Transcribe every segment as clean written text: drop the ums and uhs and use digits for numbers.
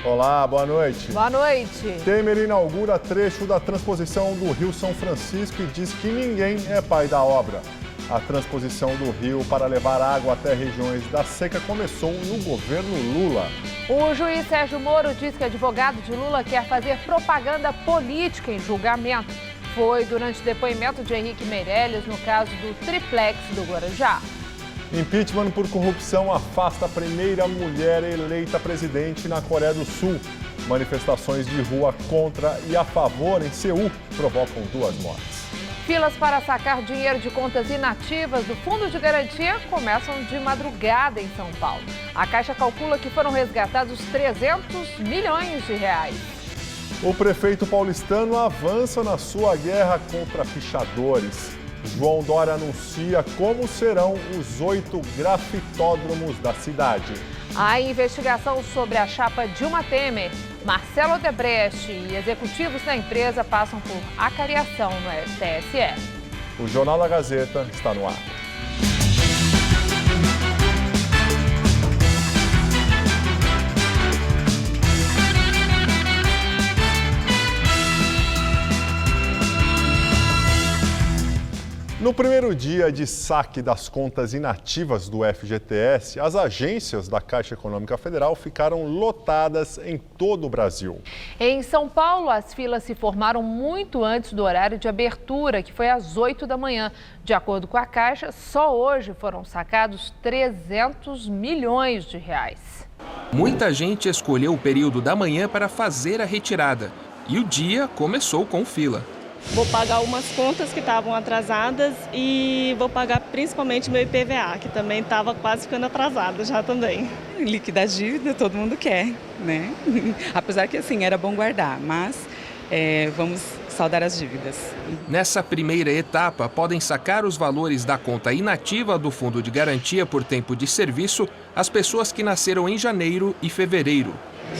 Olá, boa noite. Boa noite. Temer inaugura trecho da transposição do Rio São Francisco e diz que ninguém é pai da obra. A transposição do rio para levar água até regiões da seca começou no governo Lula. O juiz Sérgio Moro diz que advogado de Lula quer fazer propaganda política em julgamento. Foi durante o depoimento de Henrique Meirelles no caso do triplex do Guarujá. Impeachment por corrupção afasta a primeira mulher eleita presidente na Coreia do Sul. Manifestações de rua contra e a favor em Seul provocam 2 mortes. Filas para sacar dinheiro de contas inativas do Fundo de Garantia começam de madrugada em São Paulo. A Caixa calcula que foram resgatados 300 milhões de reais. O prefeito paulistano avança na sua guerra contra pichadores. João Dória anuncia como serão os 8 grafitódromos da cidade. A investigação sobre a chapa Dilma Temer, Marcelo Odebrecht e executivos da empresa passam por acariação no TSE. O Jornal da Gazeta está no ar. No primeiro dia de saque das contas inativas do FGTS, as agências da Caixa Econômica Federal ficaram lotadas em todo o Brasil. Em São Paulo, as filas se formaram muito antes do horário de abertura, que foi às 8 da manhã. De acordo com a Caixa, só hoje foram sacados 300 milhões de reais. Muita gente escolheu o período da manhã para fazer a retirada. E o dia começou com fila. Vou pagar umas contas que estavam atrasadas e vou pagar principalmente meu IPVA, que também estava quase ficando atrasado já também. Liquidar a dívida todo mundo quer, né? Apesar que assim, era bom guardar, mas vamos saldar as dívidas. Nessa primeira etapa, podem sacar os valores da conta inativa do Fundo de Garantia por Tempo de Serviço as pessoas que nasceram em janeiro e fevereiro.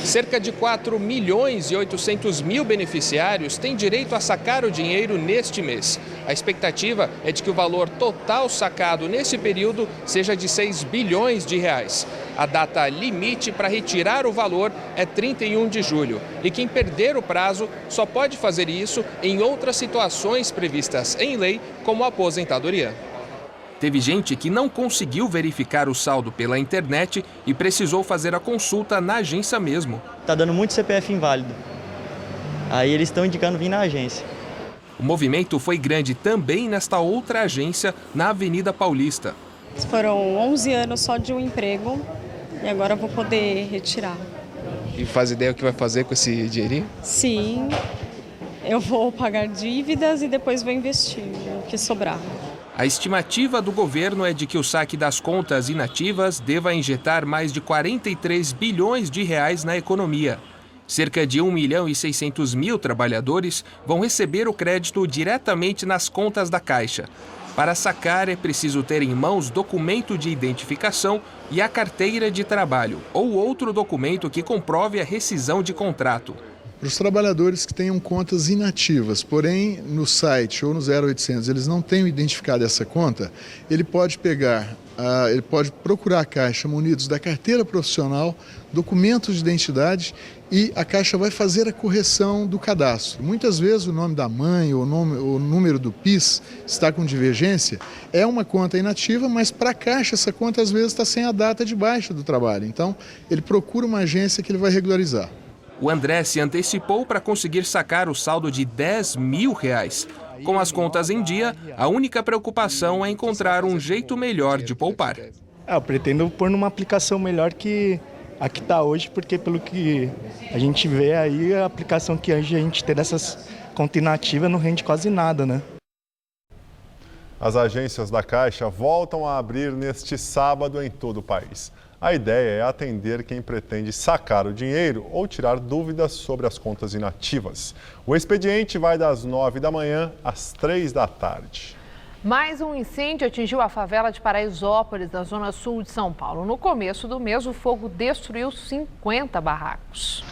Cerca de 4 milhões e 800 mil beneficiários têm direito a sacar o dinheiro neste mês. A expectativa é de que o valor total sacado nesse período seja de 6 bilhões de reais. A data limite para retirar o valor é 31 de julho. E quem perder o prazo só pode fazer isso em outras situações previstas em lei, como a aposentadoria. Teve gente que não conseguiu verificar o saldo pela internet e precisou fazer a consulta na agência mesmo. Tá dando muito CPF inválido. Aí eles estão indicando vir na agência. O movimento foi grande também nesta outra agência, na Avenida Paulista. Foram 11 anos só de um emprego e agora eu vou poder retirar. E faz ideia o que vai fazer com esse dinheirinho? Sim, eu vou pagar dívidas e depois vou investir o que sobrar. A estimativa do governo é de que o saque das contas inativas deva injetar mais de 43 bilhões de reais na economia. Cerca de 1 milhão e 600 mil trabalhadores vão receber o crédito diretamente nas contas da Caixa. Para sacar, é preciso ter em mãos documento de identificação e a carteira de trabalho, ou outro documento que comprove a rescisão de contrato. Para os trabalhadores que tenham contas inativas, porém no site ou no 0800 eles não tenham identificado essa conta, ele pode procurar a Caixa munidos da carteira profissional, documentos de identidade e a Caixa vai fazer a correção do cadastro. Muitas vezes o nome da mãe ou o número do PIS está com divergência, é uma conta inativa, mas para a Caixa essa conta às vezes está sem a data de baixa do trabalho. Então ele procura uma agência que ele vai regularizar. O André se antecipou para conseguir sacar o saldo de 10 mil reais. Com as contas em dia, a única preocupação é encontrar um jeito melhor de poupar. Eu pretendo pôr numa aplicação melhor que a que está hoje, porque pelo que a gente vê aí, a aplicação que a gente tem dessas contas inativas não rende quase nada, né? As agências da Caixa voltam a abrir neste sábado em todo o país. A ideia é atender quem pretende sacar o dinheiro ou tirar dúvidas sobre as contas inativas. O expediente vai das 9 da manhã às 3 da tarde. Mais um incêndio atingiu a favela de Paraisópolis, na zona sul de São Paulo. No começo do mês, o fogo destruiu 50 barracos.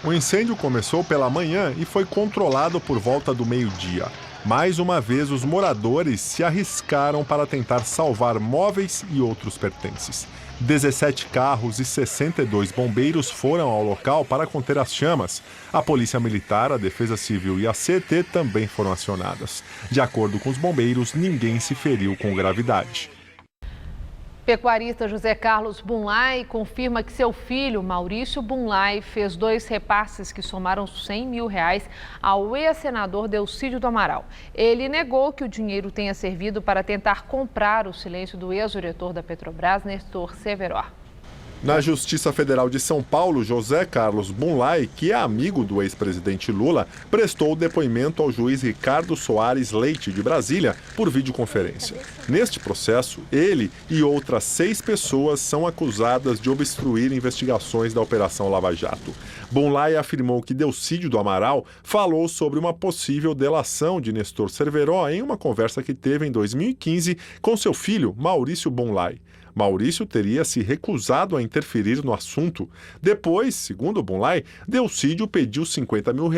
O incêndio começou pela manhã e foi controlado por volta do meio-dia. Mais uma vez, os moradores se arriscaram para tentar salvar móveis e outros pertences. 17 carros e 62 bombeiros foram ao local para conter as chamas. A Polícia Militar, a Defesa Civil e a CET também foram acionadas. De acordo com os bombeiros, ninguém se feriu com gravidade. Pecuarista José Carlos Bunlai confirma que seu filho, Maurício Bunlai, fez 2 repasses que somaram R$100 mil ao ex-senador Delcídio do Amaral. Ele negou que o dinheiro tenha servido para tentar comprar o silêncio do ex-diretor da Petrobras, Nestor Cerveró. Na Justiça Federal de São Paulo, José Carlos Bunlai, que é amigo do ex-presidente Lula, prestou depoimento ao juiz Ricardo Soares Leite, de Brasília, por videoconferência. Neste processo, ele e outras 6 pessoas são acusadas de obstruir investigações da Operação Lava Jato. Bunlai afirmou que Delcídio do Amaral falou sobre uma possível delação de Nestor Cerveró em uma conversa que teve em 2015 com seu filho, Maurício Bunlai. Maurício teria se recusado a interferir no assunto. Depois, segundo Bunlai, Delcídio pediu R$50 mil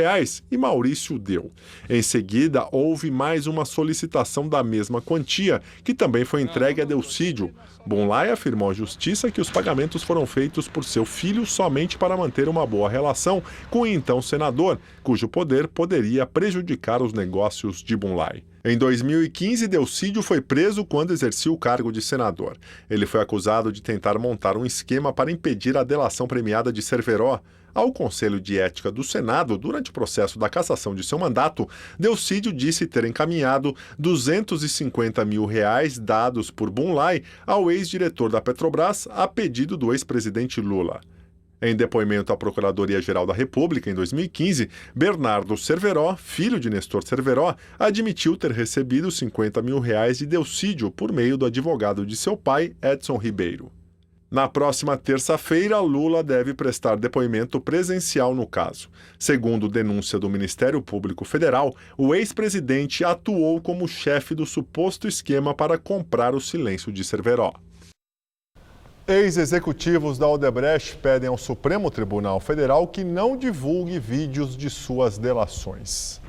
e Maurício deu. Em seguida, houve mais uma solicitação da mesma quantia, que também foi entregue a Delcídio. Bunlai afirmou à Justiça que os pagamentos foram feitos por seu filho somente para manter uma boa relação com o então senador, cujo poder poderia prejudicar os negócios de Bunlai. Em 2015, Delcídio foi preso quando exercia o cargo de senador. Ele foi acusado de tentar montar um esquema para impedir a delação premiada de Cerveró. Ao Conselho de Ética do Senado, durante o processo da cassação de seu mandato, Delcídio disse ter encaminhado R$250 mil dados por Bunlai ao ex-diretor da Petrobras a pedido do ex-presidente Lula. Em depoimento à Procuradoria-Geral da República, em 2015, Bernardo Cerveró, filho de Nestor Cerveró, admitiu ter recebido R$50 mil de Delcídio por meio do advogado de seu pai, Edson Ribeiro. Na próxima terça-feira, Lula deve prestar depoimento presencial no caso. Segundo denúncia do Ministério Público Federal, o ex-presidente atuou como chefe do suposto esquema para comprar o silêncio de Cerveró. Ex-executivos da Odebrecht pedem ao Supremo Tribunal Federal que não divulgue vídeos de suas delações.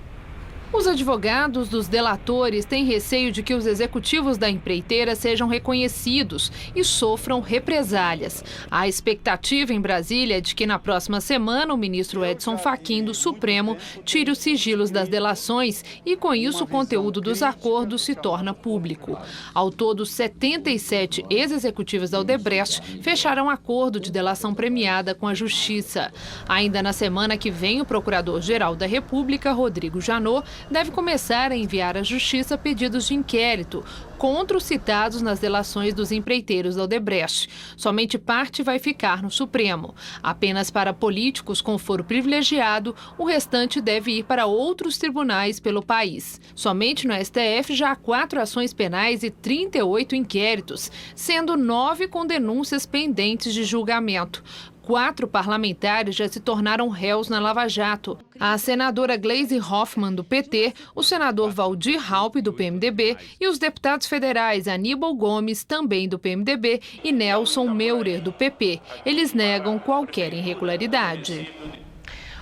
Os advogados dos delatores têm receio de que os executivos da empreiteira sejam reconhecidos e sofram represálias. A expectativa em Brasília é de que na próxima semana o ministro Edson Fachin do Supremo tire os sigilos das delações e com isso o conteúdo dos acordos se torna público. Ao todo, 77 ex-executivos da Odebrecht fecharam acordo de delação premiada com a Justiça. Ainda na semana que vem, o Procurador-Geral da República, Rodrigo Janot, deve começar a enviar à Justiça pedidos de inquérito contra os citados nas delações dos empreiteiros da Odebrecht. Somente parte vai ficar no Supremo. Apenas para políticos com foro privilegiado, o restante deve ir para outros tribunais pelo país. Somente no STF já há 4 ações penais e 38 inquéritos, sendo 9 com denúncias pendentes de julgamento. 4 parlamentares já se tornaram réus na Lava Jato. A senadora Gleisi Hoffmann, do PT, o senador Waldir Raupp, do PMDB, e os deputados federais Aníbal Gomes, também do PMDB, e Nelson Meurer, do PP. Eles negam qualquer irregularidade.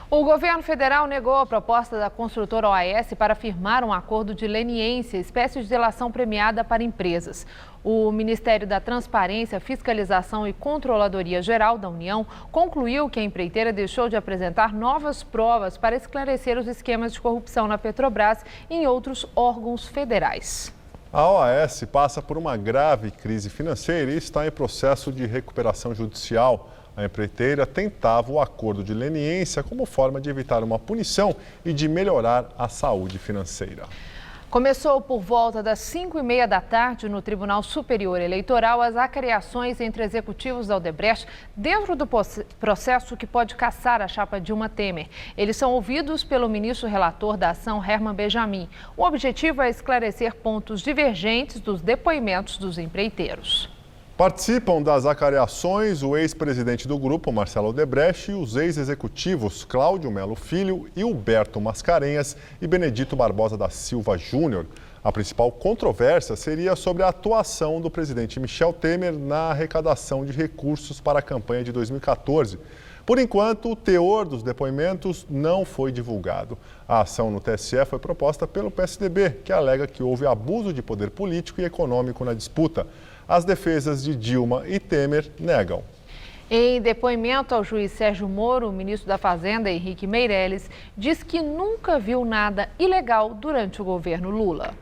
O governo federal negou a proposta da construtora OAS para firmar um acordo de leniência, espécie de delação premiada para empresas. O Ministério da Transparência, Fiscalização e Controladoria Geral da União concluiu que a empreiteira deixou de apresentar novas provas para esclarecer os esquemas de corrupção na Petrobras e em outros órgãos federais. A OAS passa por uma grave crise financeira e está em processo de recuperação judicial. A empreiteira tentava o acordo de leniência como forma de evitar uma punição e de melhorar a saúde financeira. Começou por volta das 5h30 da tarde no Tribunal Superior Eleitoral as acariações entre executivos da Odebrecht dentro do processo que pode caçar a chapa Dilma Temer. Eles são ouvidos pelo ministro relator da ação, Herman Benjamin. O objetivo é esclarecer pontos divergentes dos depoimentos dos empreiteiros. Participam das acariações o ex-presidente do grupo, Marcelo Odebrecht, e os ex-executivos Cláudio Melo Filho, Hilberto Mascarenhas e Benedito Barbosa da Silva Júnior. A principal controvérsia seria sobre a atuação do presidente Michel Temer na arrecadação de recursos para a campanha de 2014. Por enquanto, o teor dos depoimentos não foi divulgado. A ação no TSE foi proposta pelo PSDB, que alega que houve abuso de poder político e econômico na disputa. As defesas de Dilma e Temer negam. Em depoimento ao juiz Sérgio Moro, o ministro da Fazenda, Henrique Meirelles, diz que nunca viu nada ilegal durante o governo Lula.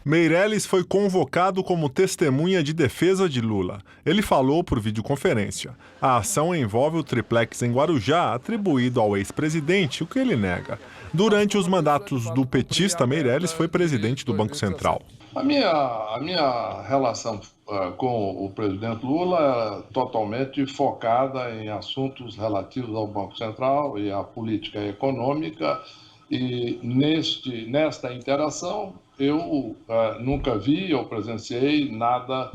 Meirelles foi convocado como testemunha de defesa de Lula. Ele falou por videoconferência. A ação envolve o triplex em Guarujá, atribuído ao ex-presidente, o que ele nega. Durante os mandatos do petista, Meirelles foi presidente do Banco Central. A minha relação com o presidente Lula é totalmente focada em assuntos relativos ao Banco Central e à política econômica. E nesta interação, eu nunca vi ou presenciei nada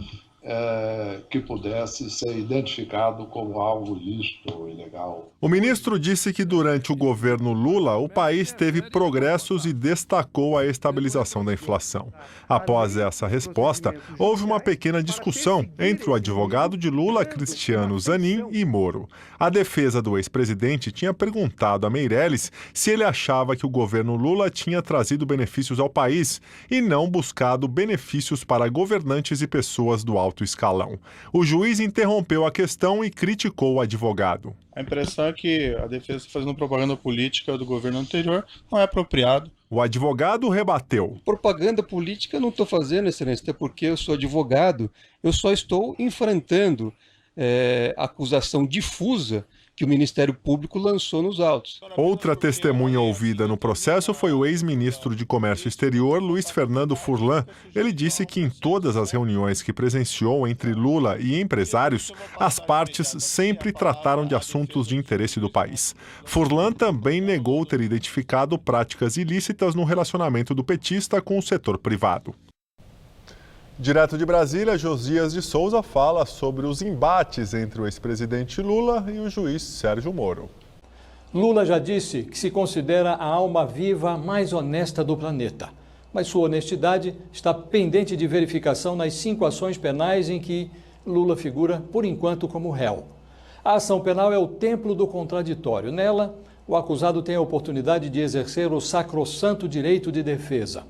que pudesse ser identificado como algo ilícito ou ilegal. O ministro disse que durante o governo Lula, o país teve progressos e destacou a estabilização da inflação. Após essa resposta, houve uma pequena discussão entre o advogado de Lula, Cristiano Zanin, e Moro. A defesa do ex-presidente tinha perguntado a Meirelles se ele achava que o governo Lula tinha trazido benefícios ao país e não buscado benefícios para governantes e pessoas do alto escalão. O juiz interrompeu a questão e criticou o advogado. A impressão é que a defesa está fazendo propaganda política do governo anterior, não é apropriado. O advogado rebateu. Propaganda política eu não estou fazendo, excelência, até porque eu sou advogado, eu só estou enfrentando a acusação difusa que o Ministério Público lançou nos autos. Outra testemunha ouvida no processo foi o ex-ministro de Comércio Exterior, Luiz Fernando Furlan. Ele disse que em todas as reuniões que presenciou entre Lula e empresários, as partes sempre trataram de assuntos de interesse do país. Furlan também negou ter identificado práticas ilícitas no relacionamento do petista com o setor privado. Direto de Brasília, Josias de Souza fala sobre os embates entre o ex-presidente Lula e o juiz Sérgio Moro. Lula já disse que se considera a alma viva mais honesta do planeta. Mas sua honestidade está pendente de verificação nas 5 ações penais em que Lula figura, por enquanto, como réu. A ação penal é o templo do contraditório. Nela, o acusado tem a oportunidade de exercer o sacrossanto direito de defesa.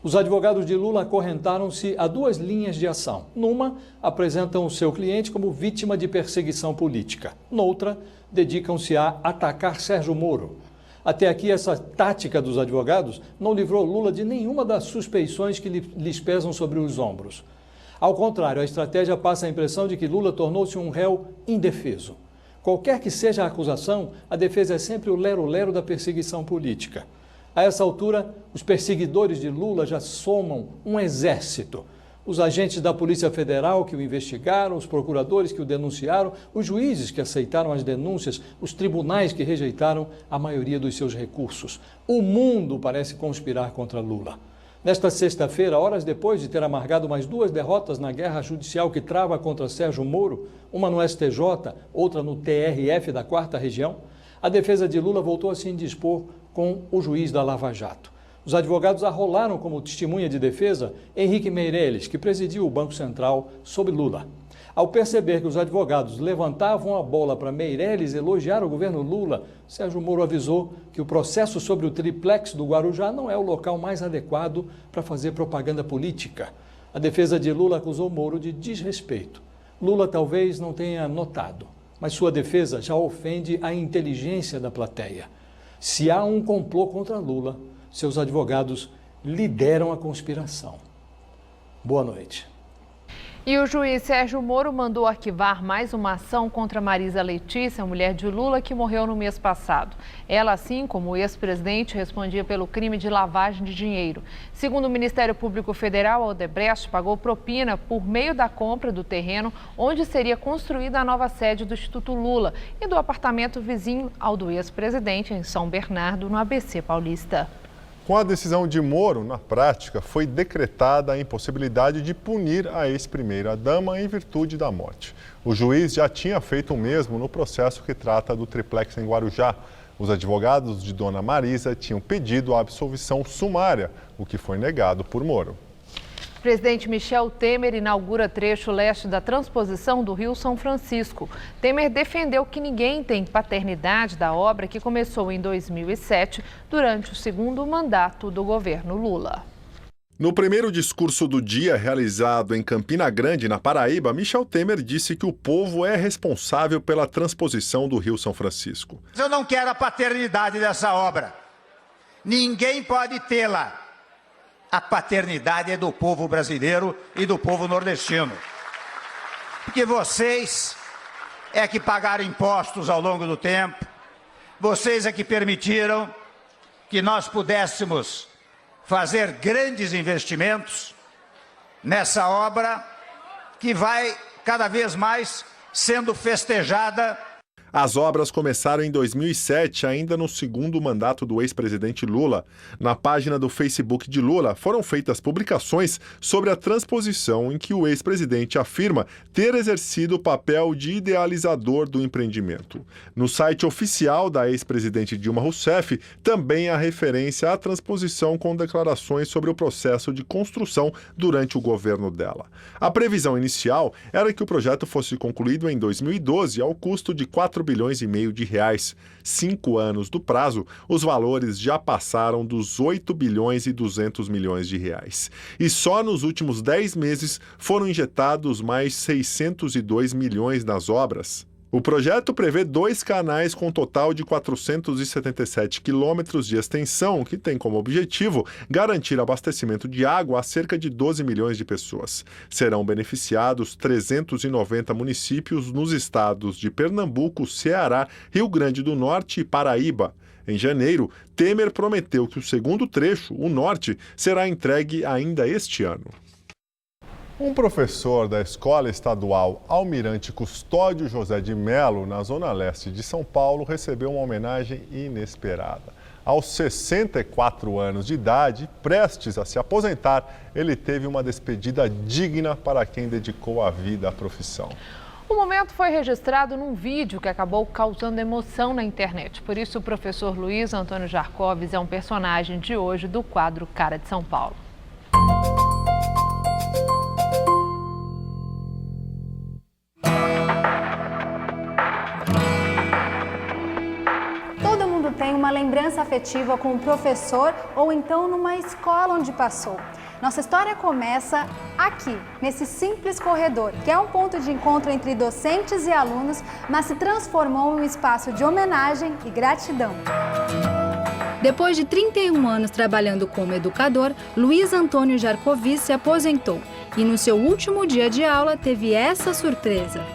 Os advogados de Lula acorrentaram-se a 2 linhas de ação. Numa, apresentam o seu cliente como vítima de perseguição política. Noutra, dedicam-se a atacar Sérgio Moro. Até aqui, essa tática dos advogados não livrou Lula de nenhuma das suspeições que lhes pesam sobre os ombros. Ao contrário, a estratégia passa a impressão de que Lula tornou-se um réu indefeso. Qualquer que seja a acusação, a defesa é sempre o lero-lero da perseguição política. A essa altura, os perseguidores de Lula já somam um exército. Os agentes da Polícia Federal que o investigaram, os procuradores que o denunciaram, os juízes que aceitaram as denúncias, os tribunais que rejeitaram a maioria dos seus recursos. O mundo parece conspirar contra Lula. Nesta sexta-feira, horas depois de ter amargado mais 2 derrotas na guerra judicial que trava contra Sérgio Moro, uma no STJ, outra no TRF da 4ª Região, a defesa de Lula voltou a se indispor com o juiz da Lava Jato. Os advogados arrolaram como testemunha de defesa Henrique Meirelles, que presidiu o Banco Central sob Lula. Ao perceber que os advogados levantavam a bola para Meirelles elogiar o governo Lula, Sérgio Moro avisou que o processo sobre o triplex do Guarujá não é o local mais adequado para fazer propaganda política. A defesa de Lula acusou Moro de desrespeito. Lula talvez não tenha notado, mas sua defesa já ofende a inteligência da plateia. Se há um complô contra Lula, seus advogados lideram a conspiração. Boa noite. E o juiz Sérgio Moro mandou arquivar mais uma ação contra Marisa Letícia, mulher de Lula, que morreu no mês passado. Ela, assim como o ex-presidente, respondia pelo crime de lavagem de dinheiro. Segundo o Ministério Público Federal, a Odebrecht pagou propina por meio da compra do terreno onde seria construída a nova sede do Instituto Lula e do apartamento vizinho ao do ex-presidente em São Bernardo, no ABC Paulista. Com a decisão de Moro, na prática, foi decretada a impossibilidade de punir a ex-primeira-dama em virtude da morte. O juiz já tinha feito o mesmo no processo que trata do triplex em Guarujá. Os advogados de Dona Marisa tinham pedido a absolvição sumária, o que foi negado por Moro. O presidente Michel Temer inaugura trecho leste da transposição do Rio São Francisco. Temer defendeu que ninguém tem paternidade da obra que começou em 2007, durante o segundo mandato do governo Lula. No primeiro discurso do dia, realizado em Campina Grande, na Paraíba, Michel Temer disse que o povo é responsável pela transposição do Rio São Francisco. Eu não quero a paternidade dessa obra. Ninguém pode tê-la. A paternidade é do povo brasileiro e do povo nordestino. Porque vocês é que pagaram impostos ao longo do tempo, vocês é que permitiram que nós pudéssemos fazer grandes investimentos nessa obra que vai cada vez mais sendo festejada. As obras começaram em 2007, ainda no segundo mandato do ex-presidente Lula. Na página do Facebook de Lula, foram feitas publicações sobre a transposição em que o ex-presidente afirma ter exercido o papel de idealizador do empreendimento. No site oficial da ex-presidente Dilma Rousseff, também há referência à transposição com declarações sobre o processo de construção durante o governo dela. A previsão inicial era que o projeto fosse concluído em 2012, ao custo de 4,5 bilhões de reais. 5 anos do prazo, os valores já passaram dos 8 bilhões e 200 milhões de reais. E só nos últimos 10 meses foram injetados mais 602 milhões nas obras. O projeto prevê 2 canais com total de 477 quilômetros de extensão, que tem como objetivo garantir abastecimento de água a cerca de 12 milhões de pessoas. Serão beneficiados 390 municípios nos estados de Pernambuco, Ceará, Rio Grande do Norte e Paraíba. Em janeiro, Temer prometeu que o segundo trecho, o norte, será entregue ainda este ano. Um professor da Escola Estadual Almirante Custódio José de Melo, na zona leste de São Paulo, recebeu uma homenagem inesperada. Aos 64 anos de idade, prestes a se aposentar, ele teve uma despedida digna para quem dedicou a vida à profissão. O momento foi registrado num vídeo que acabou causando emoção na internet. Por isso, o professor Luiz Antônio Jarcovis é um personagem de hoje do quadro Cara de São Paulo. Todo mundo tem uma lembrança afetiva com o professor ou então numa escola onde passou. Nossa história começa aqui, nesse simples corredor, que é um ponto de encontro entre docentes e alunos, mas se transformou em um espaço de homenagem e gratidão. Depois de 31 anos trabalhando como educador, Luiz Antônio Jarcovis se aposentou e no seu último dia de aula teve essa surpresa.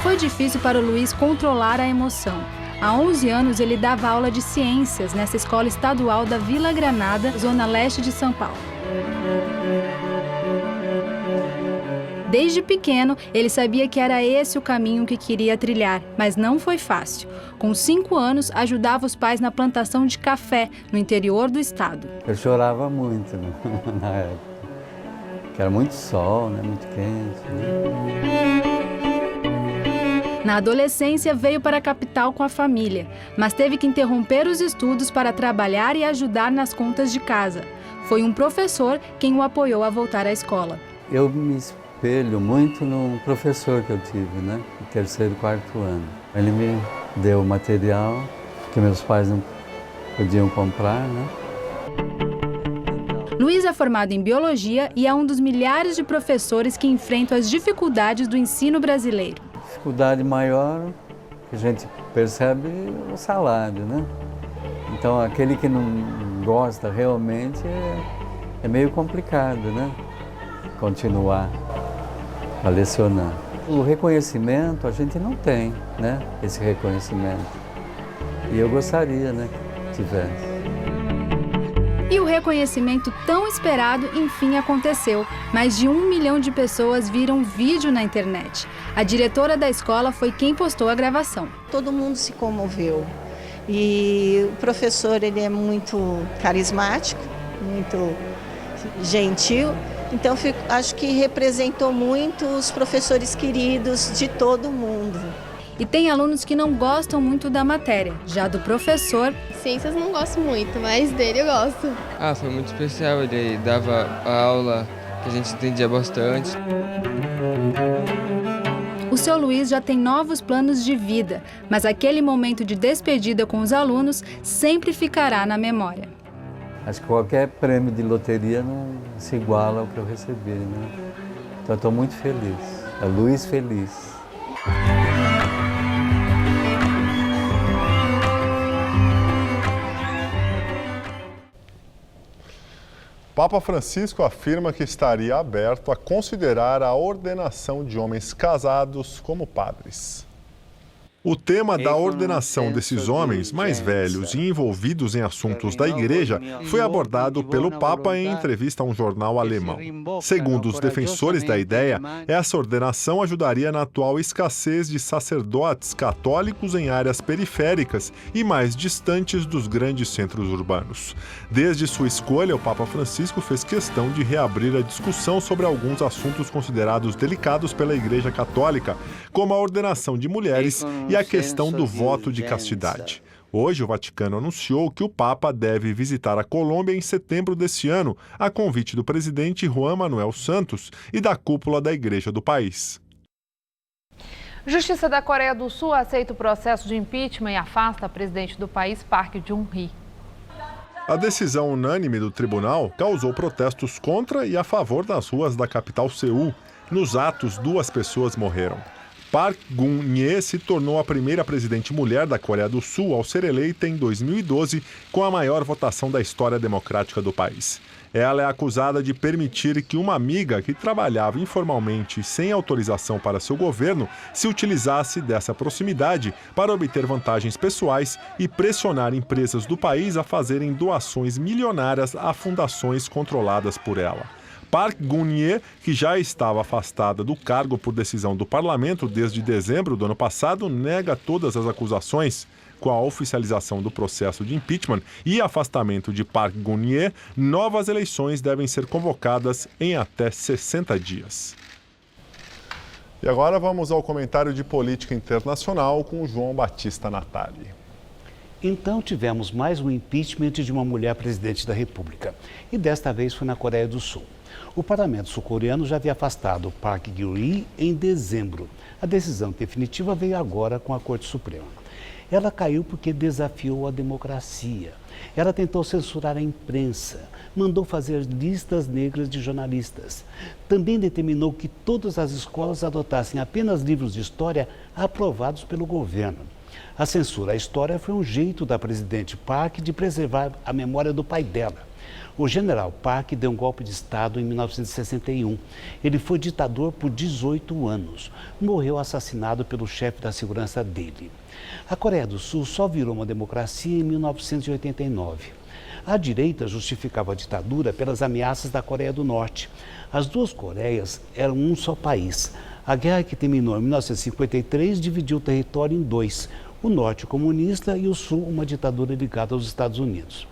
Foi difícil para o Luiz controlar a emoção. Há 11 anos ele dava aula de ciências nessa escola estadual da Vila Granada, zona leste de São Paulo. Desde pequeno, ele sabia que era esse o caminho que queria trilhar, mas não foi fácil. Com 5 anos, ajudava os pais na plantação de café no interior do estado. Eu chorava muito, né? Na época, porque era muito sol, né? Muito quente. Né? Na adolescência, veio para a capital com a família, mas teve que interromper os estudos para trabalhar e ajudar nas contas de casa. Foi um professor quem o apoiou a voltar à escola. Eu me espelho muito num professor que eu tive, né? No terceiro e quarto ano. Ele me deu material que meus pais não podiam comprar, né? Luiz é formado em biologia e é um dos milhares de professores que enfrentam as dificuldades do ensino brasileiro. Dificuldade maior que a gente percebe é o salário, né? Então, aquele que não gosta realmente é meio complicado, né? Continuar a lecionar. O reconhecimento a gente não tem, né? Esse reconhecimento. E eu gostaria, né, que tivesse. E o reconhecimento tão esperado, enfim, aconteceu. Mais de 1 milhão de pessoas viram vídeo na internet. A diretora da escola foi quem postou a gravação. Todo mundo se comoveu. E o professor, ele é muito carismático, muito gentil. Então, acho que representou muito os professores queridos de todo mundo. E tem alunos que não gostam muito da matéria. Já do professor... Ciências não gosto muito, mas dele eu gosto. Foi muito especial. Ele dava a aula que a gente entendia bastante. O seu Luiz já tem novos planos de vida, mas aquele momento de despedida com os alunos sempre ficará na memória. Acho que qualquer prêmio de loteria não se iguala ao que eu recebi, né? Então, eu estou muito feliz. É Luiz feliz. Papa Francisco afirma que estaria aberto a considerar a ordenação de homens casados como padres. O tema da ordenação desses homens mais velhos e envolvidos em assuntos da igreja foi abordado pelo Papa em entrevista a um jornal alemão. Segundo os defensores da ideia, essa ordenação ajudaria na atual escassez de sacerdotes católicos em áreas periféricas e mais distantes dos grandes centros urbanos. Desde sua escolha, o Papa Francisco fez questão de reabrir a discussão sobre alguns assuntos considerados delicados pela Igreja Católica, como a ordenação de mulheres e a questão do voto de castidade. Hoje, o Vaticano anunciou que o Papa deve visitar a Colômbia em setembro desse ano, a convite do presidente Juan Manuel Santos e da cúpula da Igreja do país. Justiça da Coreia do Sul aceita o processo de impeachment e afasta a presidente do país, Park Geun-hye. A decisão unânime do tribunal causou protestos contra e a favor nas ruas da capital Seul. Nos atos, 2 pessoas morreram. Park Geun-hye se tornou a primeira presidente mulher da Coreia do Sul ao ser eleita em 2012, com a maior votação da história democrática do país. Ela é acusada de permitir que uma amiga que trabalhava informalmente sem autorização para seu governo se utilizasse dessa proximidade para obter vantagens pessoais e pressionar empresas do país a fazerem doações milionárias a fundações controladas por ela. Park Geun-hye, que já estava afastada do cargo por decisão do parlamento desde dezembro do ano passado, nega todas as acusações. Com a oficialização do processo de impeachment e afastamento de Park Geun-hye, novas eleições devem ser convocadas em até 60 dias. E agora vamos ao comentário de política internacional com João Batista Natali. Então tivemos mais um impeachment de uma mulher presidente da República. E desta vez foi na Coreia do Sul. O parlamento sul-coreano já havia afastado Park Geun-hye em dezembro. A decisão definitiva veio agora com a Corte Suprema. Ela caiu porque desafiou a democracia. Ela tentou censurar a imprensa, mandou fazer listas negras de jornalistas. Também determinou que todas as escolas adotassem apenas livros de história aprovados pelo governo. A censura à história foi um jeito da presidente Park de preservar a memória do pai dela. O general Park deu um golpe de Estado em 1961. Ele foi ditador por 18 anos. Morreu assassinado pelo chefe da segurança dele. A Coreia do Sul só virou uma democracia em 1989. A direita justificava a ditadura pelas ameaças da Coreia do Norte. As duas Coreias eram um só país. A guerra que terminou em 1953 dividiu o território em 2. O norte comunista e o sul uma ditadura ligada aos Estados Unidos.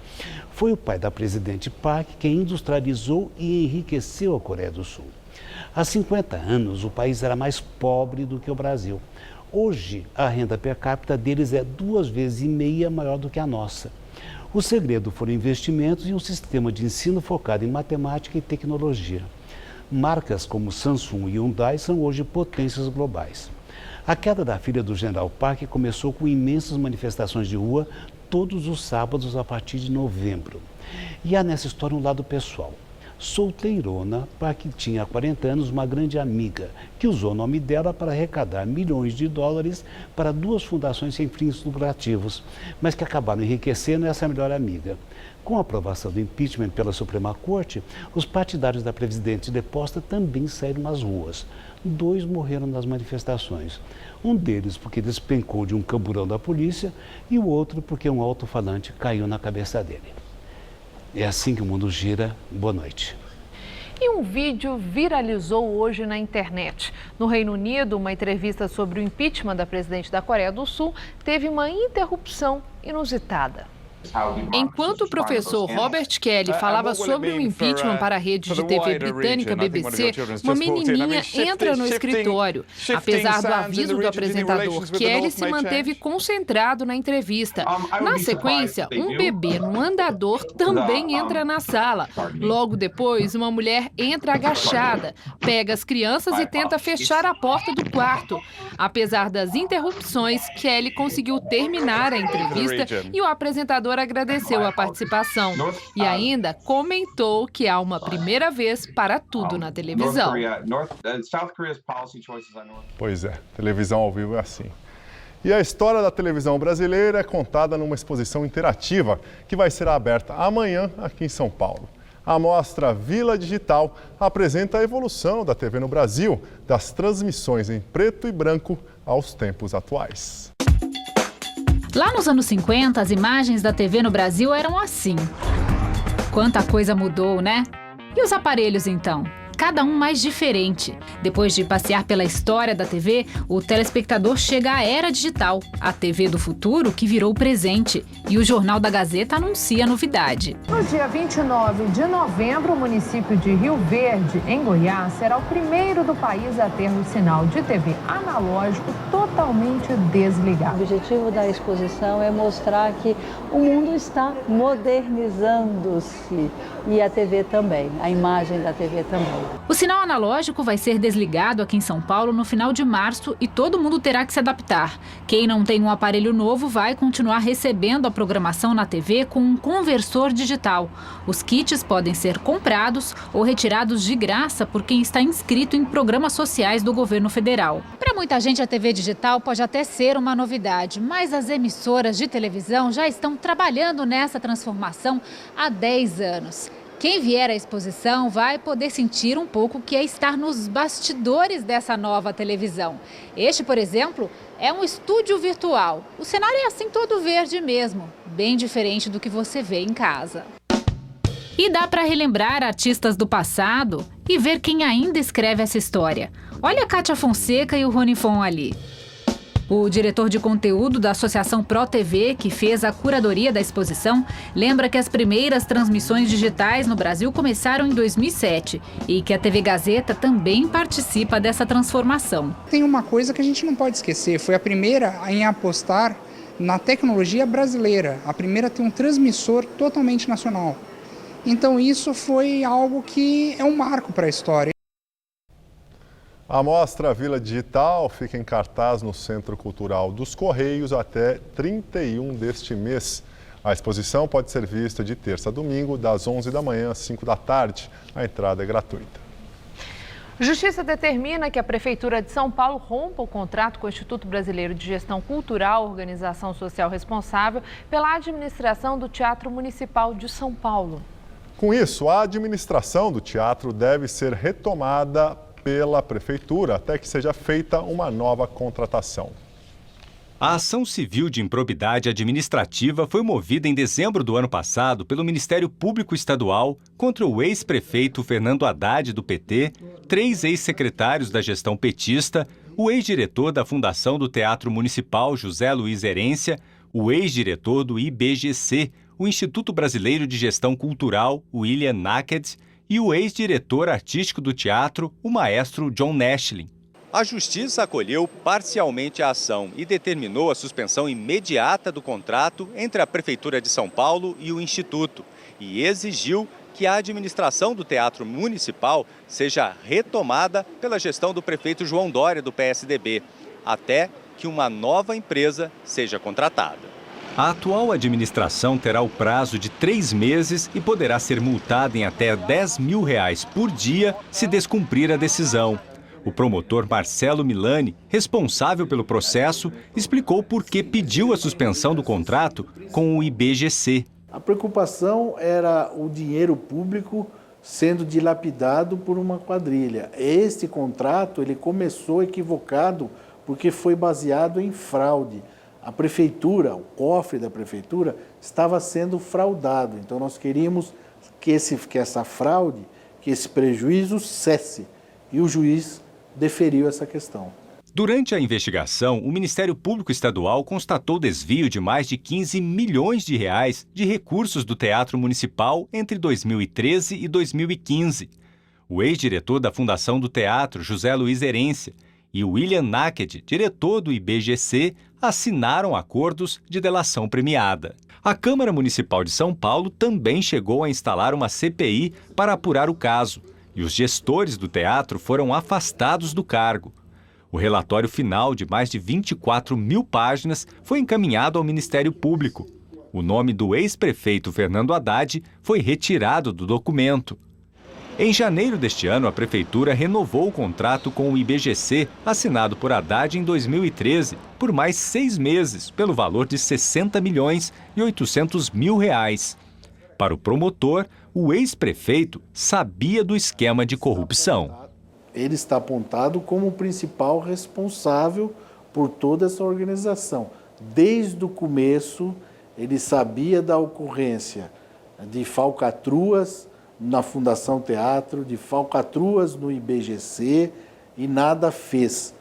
Foi o pai da presidente Park quem industrializou e enriqueceu a Coreia do Sul. Há 50 anos, o país era mais pobre do que o Brasil. Hoje, a renda per capita deles é 2,5 vezes maior do que a nossa. O segredo foram investimentos em um sistema de ensino focado em matemática e tecnologia. Marcas como Samsung e Hyundai são hoje potências globais. A queda da filha do general Park começou com imensas manifestações de rua todos os sábados a partir de novembro. E há nessa história um lado pessoal. Solteirona, Park tinha há 40 anos uma grande amiga que usou o nome dela para arrecadar milhões de dólares para 2 fundações sem fins lucrativos, mas que acabaram enriquecendo essa melhor amiga. Com a aprovação do impeachment pela Suprema Corte, os partidários da presidente deposta também saíram nas ruas. 2 morreram nas manifestações. Um deles porque despencou de um camburão da polícia e o outro porque um alto-falante caiu na cabeça dele. É assim que o mundo gira. Boa noite. E um vídeo viralizou hoje na internet. No Reino Unido, uma entrevista sobre o impeachment da presidente da Coreia do Sul teve uma interrupção inusitada. Enquanto o professor Robert Kelly falava sobre o impeachment para a rede de TV britânica BBC, uma menininha entra no escritório. Apesar do aviso do apresentador, Kelly se manteve concentrado na entrevista. Na sequência, um bebê no andador também entra na sala. Logo depois, uma mulher entra agachada, pega as crianças e tenta fechar a porta do quarto. Apesar das interrupções, Kelly conseguiu terminar a entrevista e o apresentador agradeceu a participação. E ainda comentou que há uma primeira vez para tudo na televisão. Pois é, televisão ao vivo é assim. E a história da televisão brasileira é contada numa exposição interativa que vai ser aberta amanhã aqui em São Paulo. A mostra Vila Digital apresenta a evolução da TV no Brasil, das transmissões em preto e branco aos tempos atuais. Lá nos anos 50, as imagens da TV no Brasil eram assim. Quanta coisa mudou, né? E os aparelhos, então? Cada um mais diferente. Depois de passear pela história da TV, o telespectador chega à era digital, a TV do futuro que virou presente. E o Jornal da Gazeta anuncia a novidade. No dia 29 de novembro, o município de Rio Verde, em Goiás, será o primeiro do país a ter o sinal de TV analógico totalmente desligado. O objetivo da exposição é mostrar que o mundo está modernizando-se e a TV também, a imagem da TV também. O sinal analógico vai ser desligado aqui em São Paulo no final de março e todo mundo terá que se adaptar. Quem não tem um aparelho novo vai continuar recebendo a programação na TV com um conversor digital. Os kits podem ser comprados ou retirados de graça por quem está inscrito em programas sociais do governo federal. Para muita gente, a TV digital pode até ser uma novidade, mas as emissoras de televisão já estão trabalhando nessa transformação há 10 anos. Quem vier à exposição vai poder sentir um pouco o que é estar nos bastidores dessa nova televisão. Este, por exemplo, é um estúdio virtual. O cenário é assim todo verde mesmo, bem diferente do que você vê em casa. E dá para relembrar artistas do passado e ver quem ainda escreve essa história. Olha a Kátia Fonseca e o Rony Fon ali. O diretor de conteúdo da Associação Pro TV, que fez a curadoria da exposição, lembra que as primeiras transmissões digitais no Brasil começaram em 2007 e que a TV Gazeta também participa dessa transformação. Tem uma coisa que a gente não pode esquecer, foi a primeira em apostar na tecnologia brasileira, a primeira a ter um transmissor totalmente nacional. Então isso foi algo que é um marco para a história. A mostra Vila Digital fica em cartaz no Centro Cultural dos Correios até 31 deste mês. A exposição pode ser vista de terça a domingo, das 11 da manhã às 5 da tarde. A entrada é gratuita. Justiça determina que a Prefeitura de São Paulo rompa o contrato com o Instituto Brasileiro de Gestão Cultural, organização social responsável pela administração do Teatro Municipal de São Paulo. Com isso, a administração do teatro deve ser retomada pela Prefeitura até que seja feita uma nova contratação. A ação civil de improbidade administrativa foi movida em dezembro do ano passado pelo Ministério Público Estadual contra o ex-prefeito Fernando Haddad, do PT, 3 ex-secretários da gestão petista, o ex-diretor da Fundação do Teatro Municipal, José Luiz Herência, o ex-diretor do IBGC, o Instituto Brasileiro de Gestão Cultural, William Naked, e o ex-diretor artístico do teatro, o maestro John Nashlin. A Justiça acolheu parcialmente a ação e determinou a suspensão imediata do contrato entre a Prefeitura de São Paulo e o Instituto e exigiu que a administração do Teatro Municipal seja retomada pela gestão do prefeito João Dória, do PSDB, até que uma nova empresa seja contratada. A atual administração terá o prazo de 3 meses e poderá ser multada em até R$10 mil por dia se descumprir a decisão. O promotor Marcelo Milani, responsável pelo processo, explicou por que pediu a suspensão do contrato com o IBGC. A preocupação era o dinheiro público sendo dilapidado por uma quadrilha. Este contrato ele começou equivocado porque foi baseado em fraude. A prefeitura, o cofre da prefeitura, estava sendo fraudado. Então nós queríamos que essa fraude, que esse prejuízo cesse. E o juiz deferiu essa questão. Durante a investigação, o Ministério Público Estadual constatou desvio de mais de 15 milhões de reais de recursos do Teatro Municipal entre 2013 e 2015. O ex-diretor da Fundação do Teatro, José Luiz Herência, e William Naked, diretor do IBGC, assinaram acordos de delação premiada. A Câmara Municipal de São Paulo também chegou a instalar uma CPI para apurar o caso, e os gestores do teatro foram afastados do cargo. O relatório final, de mais de 24 mil páginas, foi encaminhado ao Ministério Público. O nome do ex-prefeito Fernando Haddad foi retirado do documento. Em janeiro deste ano, a Prefeitura renovou o contrato com o IBGC, assinado por Haddad em 2013, por mais 6 meses, pelo valor de R$ 60 milhões e 800 mil reais. Para o promotor, o ex-prefeito sabia do esquema de corrupção. Ele está apontado como o principal responsável por toda essa organização. Desde o começo, ele sabia da ocorrência de falcatruas na Fundação Teatro, de falcatruas no IBGC e nada fez.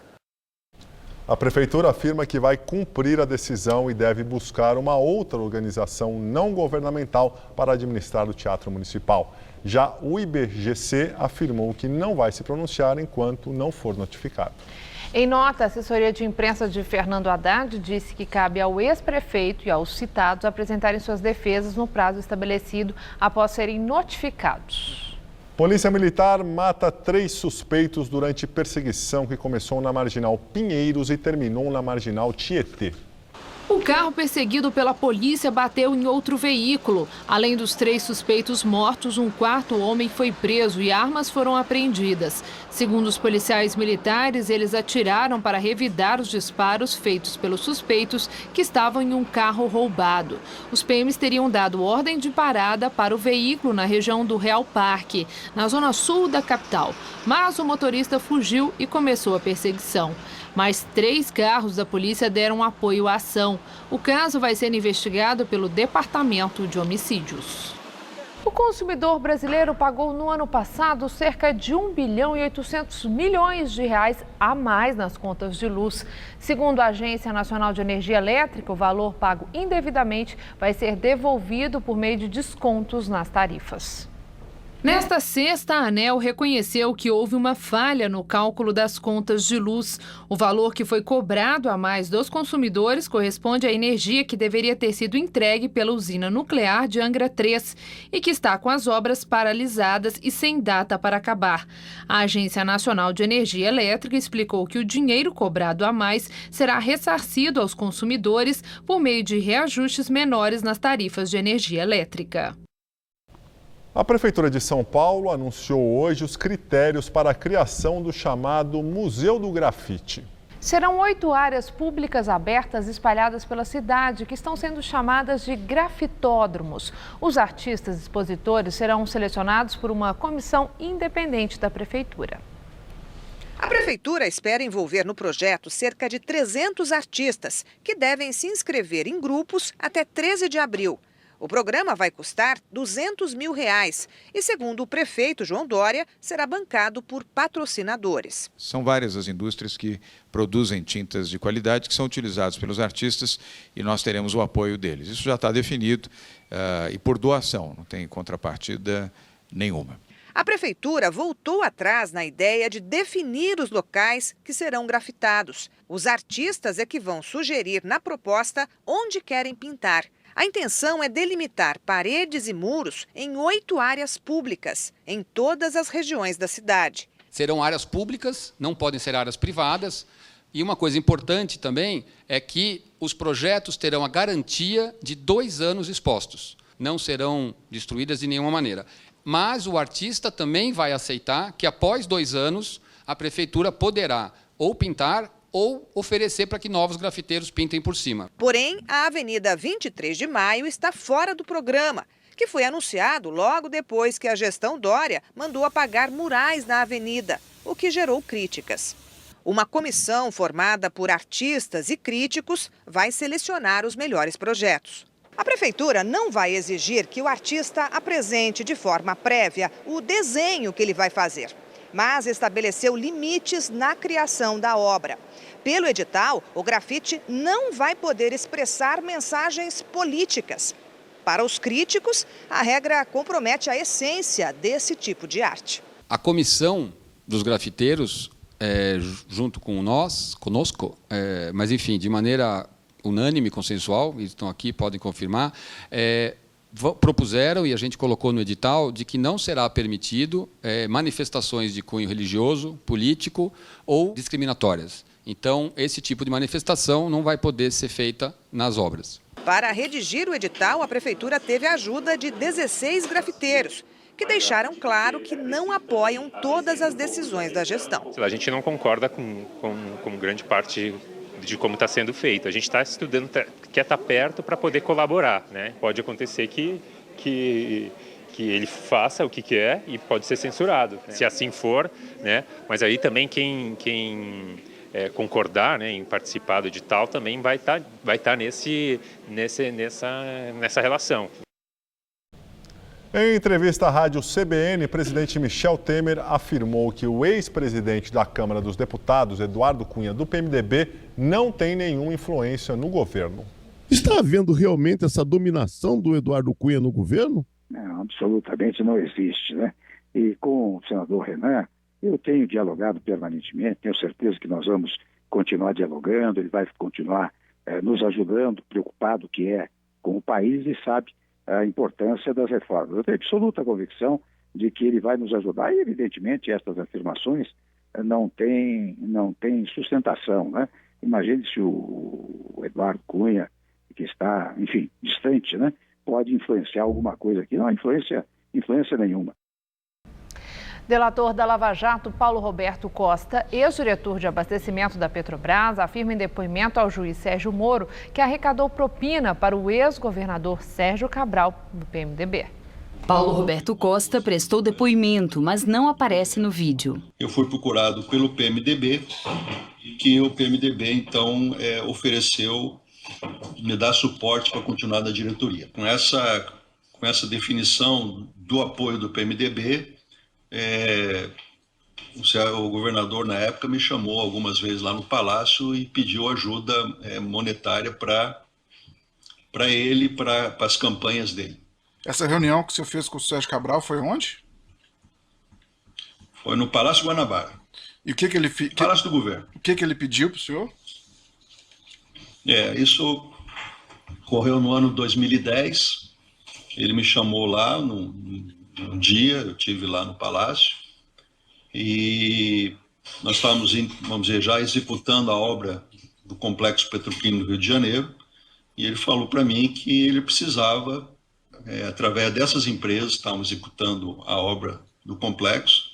A Prefeitura afirma que vai cumprir a decisão e deve buscar uma outra organização não governamental para administrar o Teatro Municipal. Já o IBGC afirmou que não vai se pronunciar enquanto não for notificado. Em nota, a assessoria de imprensa de Fernando Haddad disse que cabe ao ex-prefeito e aos citados apresentarem suas defesas no prazo estabelecido após serem notificados. Polícia Militar mata 3 suspeitos durante perseguição que começou na Marginal Pinheiros e terminou na Marginal Tietê. O carro perseguido pela polícia bateu em outro veículo. Além dos 3 suspeitos mortos, um 4º homem foi preso e armas foram apreendidas. Segundo os policiais militares, eles atiraram para revidar os disparos feitos pelos suspeitos que estavam em um carro roubado. Os PMs teriam dado ordem de parada para o veículo na região do Real Parque, na zona sul da capital. Mas o motorista fugiu e começou a perseguição. Mais 3 carros da polícia deram apoio à ação. O caso vai ser investigado pelo Departamento de Homicídios. O consumidor brasileiro pagou no ano passado cerca de 1 bilhão e 800 milhões de reais a mais nas contas de luz. Segundo a Agência Nacional de Energia Elétrica, o valor pago indevidamente vai ser devolvido por meio de descontos nas tarifas. Nesta sexta, a ANEEL reconheceu que houve uma falha no cálculo das contas de luz. O valor que foi cobrado a mais dos consumidores corresponde à energia que deveria ter sido entregue pela usina nuclear de Angra 3 e que está com as obras paralisadas e sem data para acabar. A Agência Nacional de Energia Elétrica explicou que o dinheiro cobrado a mais será ressarcido aos consumidores por meio de reajustes menores nas tarifas de energia elétrica. A Prefeitura de São Paulo anunciou hoje os critérios para a criação do chamado Museu do Grafite. Serão 8 áreas públicas abertas espalhadas pela cidade que estão sendo chamadas de grafitódromos. Os artistas expositores serão selecionados por uma comissão independente da Prefeitura. A Prefeitura espera envolver no projeto cerca de 300 artistas que devem se inscrever em grupos até 13 de abril. O programa vai custar R$200 mil e, segundo o prefeito João Dória, será bancado por patrocinadores. São várias as indústrias que produzem tintas de qualidade que são utilizadas pelos artistas e nós teremos o apoio deles. Isso já está definido e por doação, não tem contrapartida nenhuma. A Prefeitura voltou atrás na ideia de definir os locais que serão grafitados. Os artistas é que vão sugerir na proposta onde querem pintar. A intenção é delimitar paredes e muros em 8 áreas públicas, em todas as regiões da cidade. Serão áreas públicas, não podem ser áreas privadas. E uma coisa importante também é que os projetos terão a garantia de 2 anos expostos. Não serão destruídas de nenhuma maneira. Mas o artista também vai aceitar que, após 2 anos, a Prefeitura poderá ou pintar ou oferecer para que novos grafiteiros pintem por cima. Porém, a Avenida 23 de Maio está fora do programa, que foi anunciado logo depois que a gestão Dória mandou apagar murais na avenida, o que gerou críticas. Uma comissão formada por artistas e críticos vai selecionar os melhores projetos. A Prefeitura não vai exigir que o artista apresente de forma prévia o desenho que ele vai fazer. mas estabeleceu limites na criação da obra. Pelo edital, o grafite não vai poder expressar mensagens políticas. Para os críticos, a regra compromete a essência desse tipo de arte. A comissão dos grafiteiros, junto com conosco, mas enfim, de maneira unânime, consensual, eles estão aqui, podem confirmar, propuseram, e a gente colocou no edital, de que não será permitido manifestações de cunho religioso, político ou discriminatórias. Então, esse tipo de manifestação não vai poder ser feita nas obras. Para redigir o edital, a Prefeitura teve a ajuda de 16 grafiteiros, que deixaram claro que não apoiam todas as decisões da gestão. A gente não concorda com grande parte de como está sendo feito. A gente está estudando, quer estar perto para poder colaborar, né? Pode acontecer que ele faça o que quer e pode ser censurado, se assim for, né? Mas aí também quem concordar, né, em participar do edital também vai estar nessa relação. Em entrevista à rádio CBN, o presidente Michel Temer afirmou que o ex-presidente da Câmara dos Deputados, Eduardo Cunha, do PMDB, não tem nenhuma influência no governo. Está havendo realmente essa dominação do Eduardo Cunha no governo? Não, absolutamente não existe, né? E com o senador Renan, eu tenho dialogado permanentemente, tenho certeza que nós vamos continuar dialogando, ele vai continuar nos ajudando, preocupado que é com o país e sabe a importância das reformas. Eu tenho absoluta convicção de que ele vai nos ajudar e, evidentemente, estas afirmações não têm sustentação, né? Imagine se o Eduardo Cunha, que está, enfim, distante, né, pode influenciar alguma coisa aqui. Não há influência nenhuma. Delator da Lava Jato, Paulo Roberto Costa, ex-diretor de abastecimento da Petrobras, afirma em depoimento ao juiz Sérgio Moro que arrecadou propina para o ex-governador Sérgio Cabral, do PMDB. Paulo Roberto Costa prestou depoimento, mas não aparece no vídeo. Eu fui procurado pelo PMDB, que o PMDB, então, ofereceu me dar suporte para continuar na diretoria. Com essa definição do apoio do PMDB, o governador, na época, me chamou algumas vezes lá no Palácio e pediu ajuda monetária para ele, para as campanhas dele. Essa reunião que o senhor fez com o Sérgio Cabral foi onde? Foi no Palácio Guanabara. E o que ele Palácio do Governo. O que ele pediu para o senhor? Isso ocorreu no ano 2010. Ele me chamou lá num dia, eu estive lá no Palácio, e nós estávamos, vamos dizer, já executando a obra do Complexo Petroquímico do Rio de Janeiro, e ele falou para mim que ele precisava, através dessas empresas que estavam executando a obra do complexo,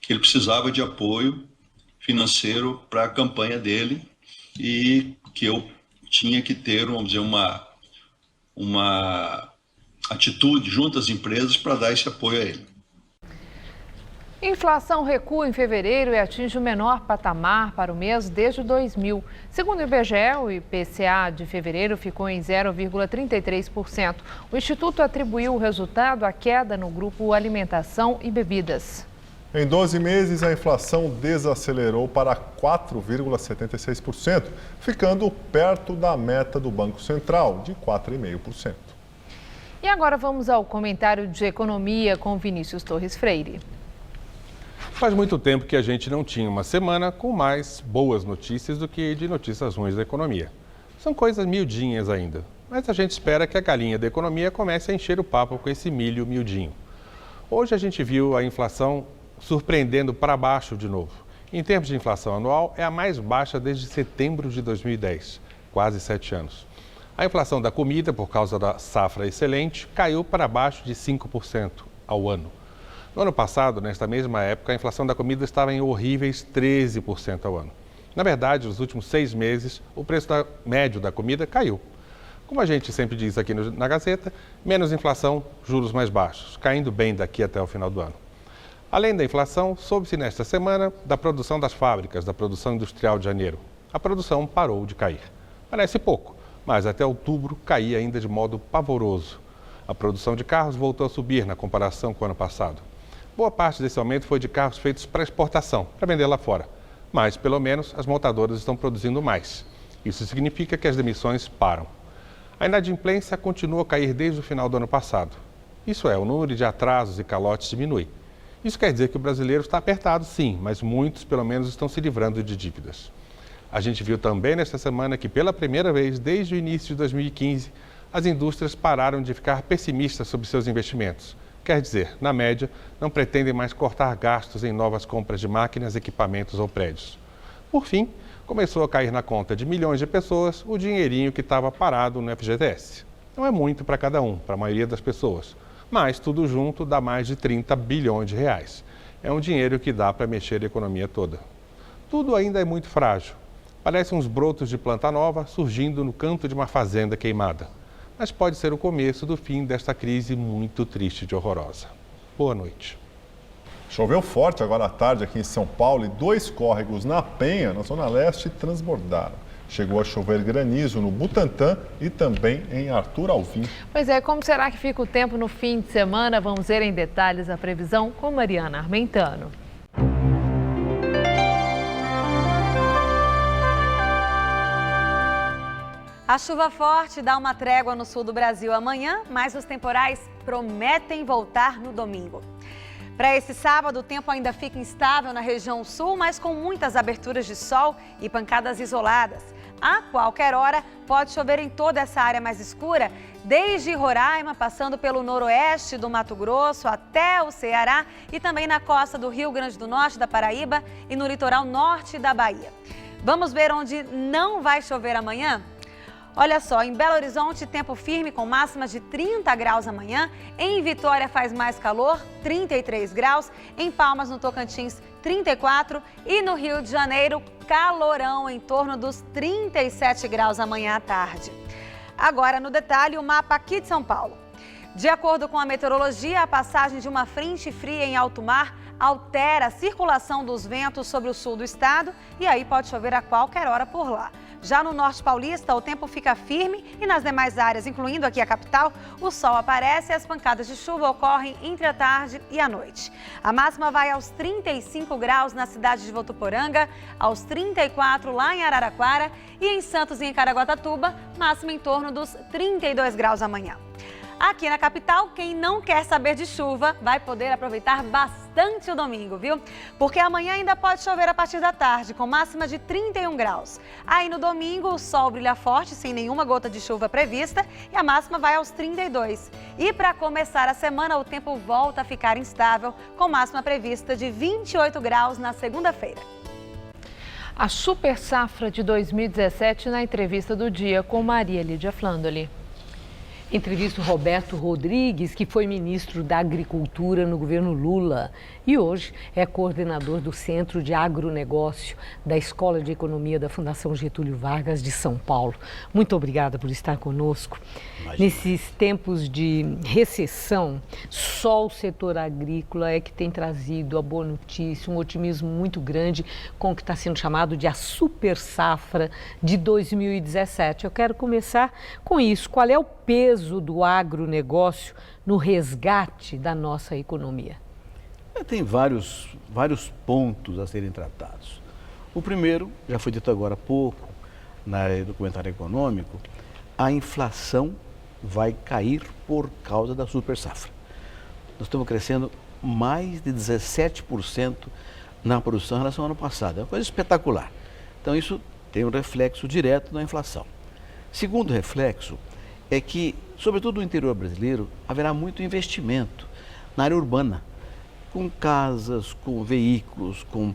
que ele precisava de apoio financeiro para a campanha dele e que eu tinha que ter, vamos dizer, uma atitude junto às empresas para dar esse apoio a ele. Inflação recua em fevereiro e atinge o menor patamar para o mês desde 2000. Segundo o IBGE, o IPCA de fevereiro ficou em 0,33%. O Instituto atribuiu o resultado à queda no grupo alimentação e bebidas. Em 12 meses, a inflação desacelerou para 4,76%, ficando perto da meta do Banco Central, de 4,5%. E agora vamos ao comentário de economia com Vinícius Torres Freire. Faz muito tempo que a gente não tinha uma semana com mais boas notícias do que de notícias ruins da economia. São coisas miudinhas ainda, mas a gente espera que a galinha da economia comece a encher o papo com esse milho miudinho. Hoje a gente viu a inflação surpreendendo para baixo de novo. Em termos de inflação anual, é a mais baixa desde setembro de 2010, quase 7 anos. A inflação da comida, por causa da safra excelente, caiu para baixo de 5% ao ano. No ano passado, nesta mesma época, a inflação da comida estava em horríveis 13% ao ano. Na verdade, nos últimos 6 meses, o preço médio da comida caiu. Como a gente sempre diz aqui na Gazeta, menos inflação, juros mais baixos, caindo bem daqui até o final do ano. Além da inflação, soube-se nesta semana da produção das fábricas, da produção industrial de janeiro. A produção parou de cair. Parece pouco, mas até outubro caía ainda de modo pavoroso. A produção de carros voltou a subir na comparação com o ano passado. Boa parte desse aumento foi de carros feitos para exportação, para vender lá fora. Mas, pelo menos, as montadoras estão produzindo mais. Isso significa que as demissões param. A inadimplência continua a cair desde o final do ano passado. Isso é, o número de atrasos e calotes diminui. Isso quer dizer que o brasileiro está apertado, sim, mas muitos, pelo menos, estão se livrando de dívidas. A gente viu também nesta semana que, pela primeira vez desde o início de 2015, as indústrias pararam de ficar pessimistas sobre seus investimentos. Quer dizer, na média, não pretendem mais cortar gastos em novas compras de máquinas, equipamentos ou prédios. Por fim, começou a cair na conta de milhões de pessoas o dinheirinho que estava parado no FGTS. Não é muito para cada um, para a maioria das pessoas, mas tudo junto dá mais de 30 bilhões de reais. É um dinheiro que dá para mexer a economia toda. Tudo ainda é muito frágil. Parecem uns brotos de planta nova surgindo no canto de uma fazenda queimada. Mas pode ser o começo do fim desta crise muito triste e horrorosa. Boa noite. Choveu forte agora à tarde aqui em São Paulo e 2 córregos na Penha, na Zona Leste, transbordaram. Chegou a chover granizo no Butantã e também em Arthur Alvim. Pois é, como será que fica o tempo no fim de semana? Vamos ver em detalhes a previsão com Mariana Armentano. A chuva forte dá uma trégua no sul do Brasil amanhã, mas os temporais prometem voltar no domingo. Para esse sábado, o tempo ainda fica instável na região sul, mas com muitas aberturas de sol e pancadas isoladas. A qualquer hora, pode chover em toda essa área mais escura, desde Roraima, passando pelo noroeste do Mato Grosso até o Ceará e também na costa do Rio Grande do Norte, da Paraíba e no litoral norte da Bahia. Vamos ver onde não vai chover amanhã? Olha só, em Belo Horizonte, tempo firme com máximas de 30 graus amanhã. Em Vitória faz mais calor, 33 graus. Em Palmas, no Tocantins, 34. E no Rio de Janeiro, calorão em torno dos 37 graus amanhã à tarde. Agora, no detalhe, o mapa aqui de São Paulo. De acordo com a meteorologia, a passagem de uma frente fria em alto mar altera a circulação dos ventos sobre o sul do estado e aí pode chover a qualquer hora por lá. Já no norte paulista, o tempo fica firme e nas demais áreas, incluindo aqui a capital, o sol aparece e as pancadas de chuva ocorrem entre a tarde e a noite. A máxima vai aos 35 graus na cidade de Votuporanga, aos 34 lá em Araraquara e em Santos e em Caraguatatuba, máxima em torno dos 32 graus amanhã. Aqui na capital, quem não quer saber de chuva vai poder aproveitar bastante o domingo, viu? Porque amanhã ainda pode chover a partir da tarde, com máxima de 31 graus. Aí no domingo, o sol brilha forte, sem nenhuma gota de chuva prevista, e a máxima vai aos 32. E para começar a semana, o tempo volta a ficar instável, com máxima prevista de 28 graus na segunda-feira. A super safra de 2017 na entrevista do dia com Maria Lídia Flandoli. Entrevista o Roberto Rodrigues, que foi ministro da Agricultura no governo Lula e hoje é coordenador do Centro de Agronegócio da Escola de Economia da Fundação Getúlio Vargas de São Paulo. Muito obrigada por estar conosco. Imagina. Nesses tempos de recessão, só o setor agrícola é que tem trazido a boa notícia, um otimismo muito grande com o que está sendo chamado de a super safra de 2017. Eu quero começar com isso. Qual é o peso do agronegócio no resgate da nossa economia? Tem vários pontos a serem tratados. O primeiro, já foi dito agora há pouco, no comentário econômico, a inflação vai cair por causa da super safra. Nós estamos crescendo mais de 17% na produção em relação ao ano passado. É uma coisa espetacular. Então isso tem um reflexo direto na inflação. Segundo reflexo é que, sobretudo no interior brasileiro, haverá muito investimento na área urbana, com casas, com veículos, com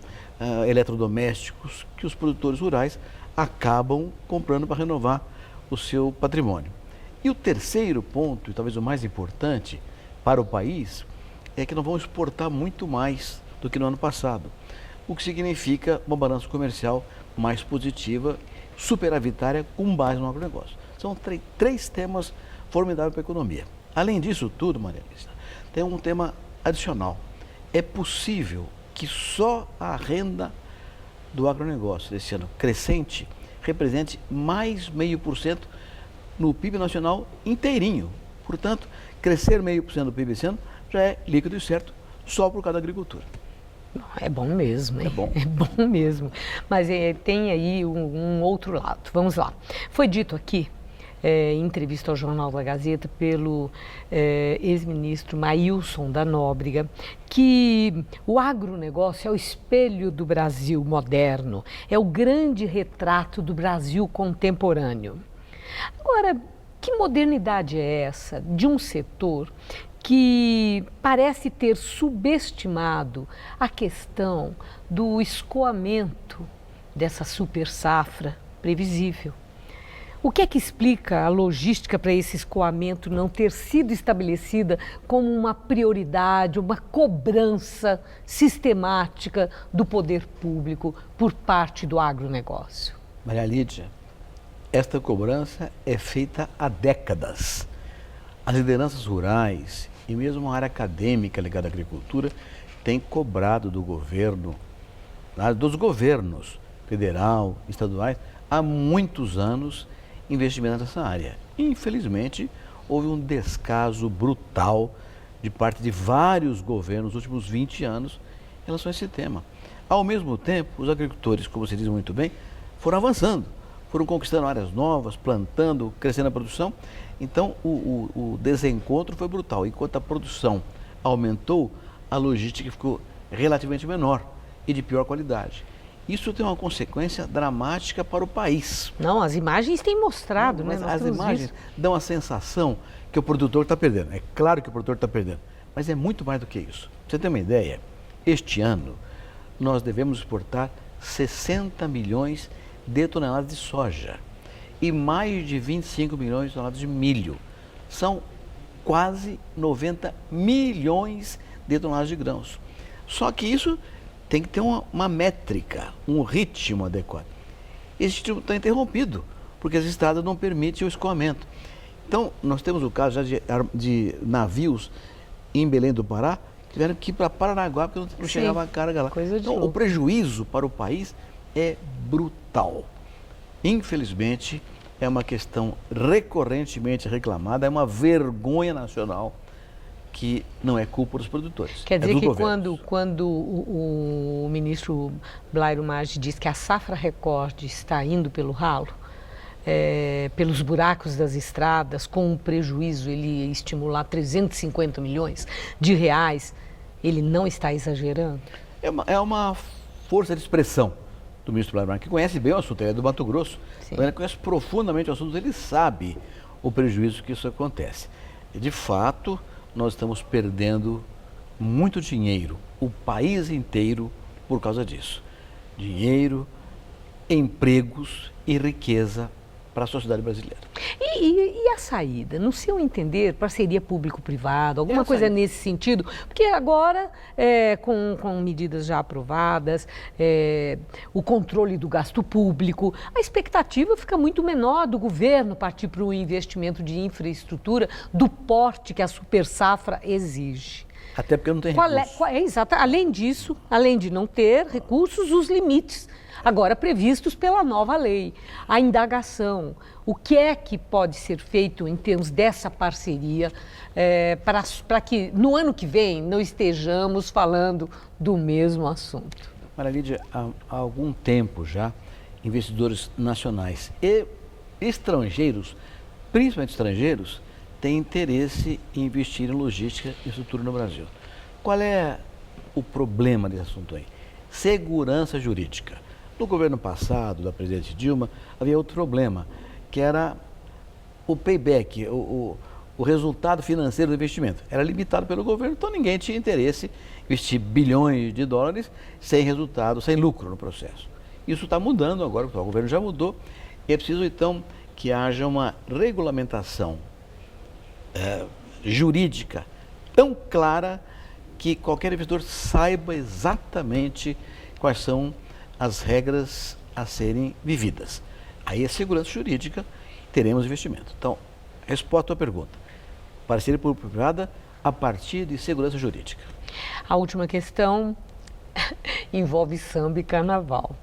eletrodomésticos, que os produtores rurais acabam comprando para renovar o seu patrimônio. E o terceiro ponto, e talvez o mais importante para o país, é que nós vamos exportar muito mais do que no ano passado, o que significa uma balança comercial mais positiva, superavitária, com base no agronegócio. São três temas formidáveis para a economia. Além disso tudo, Maria Luísa, tem um tema adicional. É possível que só a renda do agronegócio desse ano crescente represente mais 0,5% no PIB nacional inteirinho. Portanto, crescer 0,5% do PIB esse ano já é líquido e certo só por causa da agricultura. É bom mesmo, hein? É bom. É bom mesmo. Mas tem aí um outro lado. Vamos lá. Foi dito aqui, em entrevista ao Jornal da Gazeta, pelo ex-ministro Maílson da Nóbrega, que o agronegócio é o espelho do Brasil moderno, é o grande retrato do Brasil contemporâneo. Agora, que modernidade é essa de um setor que parece ter subestimado a questão do escoamento dessa super safra previsível? O que é que explica a logística para esse escoamento não ter sido estabelecida como uma prioridade, uma cobrança sistemática do poder público por parte do agronegócio? Maria Lídia, esta cobrança é feita há décadas. As lideranças rurais e mesmo a área acadêmica ligada à agricultura têm cobrado do governo, dos governos federal, estaduais, há muitos anos investimento nessa área. Infelizmente, houve um descaso brutal de parte de vários governos nos últimos 20 anos em relação a esse tema. Ao mesmo tempo, os agricultores, como você diz muito bem, foram avançando, foram conquistando áreas novas, plantando, crescendo a produção. Então, o desencontro foi brutal. Enquanto a produção aumentou, a logística ficou relativamente menor e de pior qualidade. Isso tem uma consequência dramática para o país. Não, as imagens têm mostrado, né? As imagens dão a sensação que o produtor está perdendo. É claro que o produtor está perdendo, mas é muito mais do que isso. Pra você ter uma ideia, este ano nós devemos exportar 60 milhões de toneladas de soja e mais de 25 milhões de toneladas de milho. São quase 90 milhões de toneladas de grãos. Só que isso tem que ter uma métrica, um ritmo adequado. Esse ritmo está interrompido, porque as estradas não permitem o escoamento. Então, nós temos o caso já de navios em Belém do Pará, que tiveram que ir para Paranaguá, porque não chegava a carga lá. Então, o prejuízo para o país é brutal. Infelizmente, é uma questão recorrentemente reclamada, é uma vergonha nacional que não é culpa dos produtores. Quer dizer que quando o ministro Blairo Maggi diz que a safra recorde está indo pelo ralo, pelos buracos das estradas, com um prejuízo, ele estimular 350 milhões de reais, ele não está exagerando? É uma força de expressão do ministro Blairo Maggi, que conhece bem o assunto, ele é do Mato Grosso, ele conhece profundamente o assunto, ele sabe o prejuízo que isso acontece. E, de fato, nós estamos perdendo muito dinheiro, o país inteiro, por causa disso. Dinheiro, empregos e riqueza para a sociedade brasileira. E a saída? No seu entender, parceria público-privada, alguma coisa nesse sentido? Porque agora, com medidas já aprovadas, o controle do gasto público, a expectativa fica muito menor do governo partir para o investimento de infraestrutura do porte que a super safra exige. Até porque não tem recursos. Exato. Além disso, além de não ter recursos, os limites agora previstos pela nova lei. A indagação, o que é que pode ser feito em termos dessa parceria para que no ano que vem não estejamos falando do mesmo assunto? Maria Lídia, há algum tempo já, investidores nacionais e estrangeiros, principalmente estrangeiros, têm interesse em investir em logística e estrutura no Brasil. Qual é o problema desse assunto aí? Segurança jurídica. No governo passado, da presidente Dilma, havia outro problema, que era o payback, o resultado financeiro do investimento. Era limitado pelo governo, então ninguém tinha interesse em investir bilhões de dólares sem resultado, sem lucro no processo. Isso está mudando agora, o governo já mudou, e é preciso então que haja uma regulamentação jurídica tão clara que qualquer investidor saiba exatamente quais são as regras a serem vividas. Aí é segurança jurídica, teremos investimento. Então, resposta à pergunta. Parceria público-privada a partir de segurança jurídica. A última questão envolve samba e carnaval.